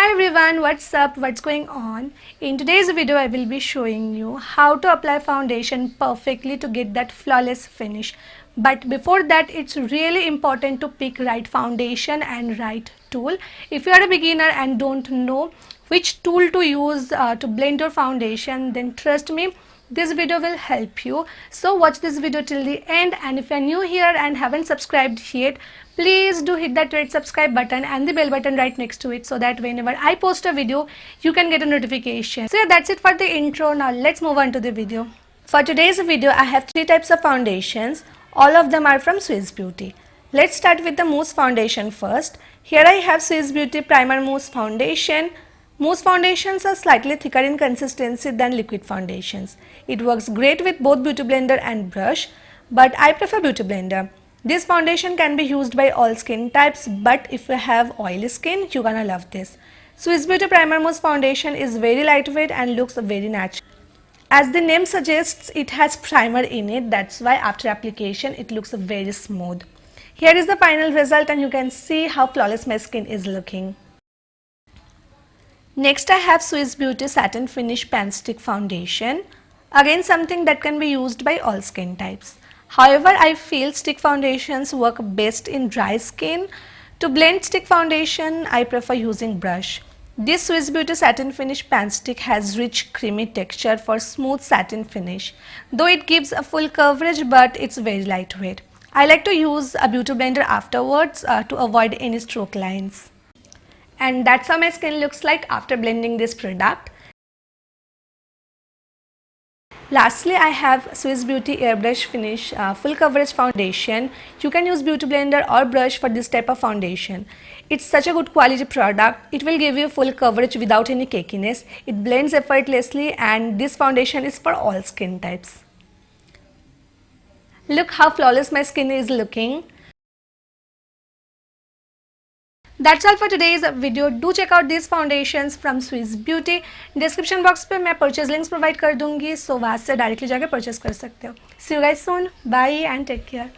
Hi everyone, what's up, what's going on? In today's video I will be showing you how to apply foundation perfectly to get that flawless finish. But before that, it's really important to pick right foundation and right tool. If you are a beginner and don't know which tool to use to blend your foundation, then trust me, this video will help you. So watch this video till the end, and if you are new here and haven't subscribed yet, please do hit that red subscribe button and the bell button right next to it, so that whenever I post a video you can get a notification. So yeah, that's it for the intro. Now let's move on to the video. For today's video I have three types of foundations. All of them are from Swiss Beauty. Let's start with the Mousse foundation first. Here I have Swiss Beauty Primer Mousse foundation. Mousse foundations are slightly thicker in consistency than liquid foundations. It works great with both beauty blender and brush, but I prefer beauty blender. This foundation can be used by all skin types, but if you have oily skin, you're gonna love this. Swiss Beauty Primer Mousse foundation is very lightweight and looks very natural. As the name suggests, it has primer in it, that's why after application it looks very smooth. Here is the final result and you can see how flawless my skin is looking. Next I have Swiss Beauty Satin Finish Pan Stick Foundation. Again, something that can be used by all skin types. However, I feel stick foundations work best in dry skin. To blend stick foundation, I prefer using brush. This Swiss Beauty Satin Finish Pan Stick has rich creamy texture for smooth satin finish. Though it gives a full coverage, but it's very lightweight. I like to use a beauty blender afterwards to avoid any stroke lines. And that's how my skin looks like after blending this product. Lastly, I have Swiss Beauty Airbrush Finish Full Coverage Foundation. You can use beauty blender or brush for this type of foundation. It's such a good quality product. It will give you full coverage without any cakiness. It blends effortlessly, and this foundation is for all skin types. Look how flawless my skin is looking. That's all for today's video. Do check out these foundations from Swiss Beauty. Description box पे मैं purchase links provide कर दूंगी, so वहाँ से directly जाके purchase कर सकते हो. See you guys soon. Bye and take care.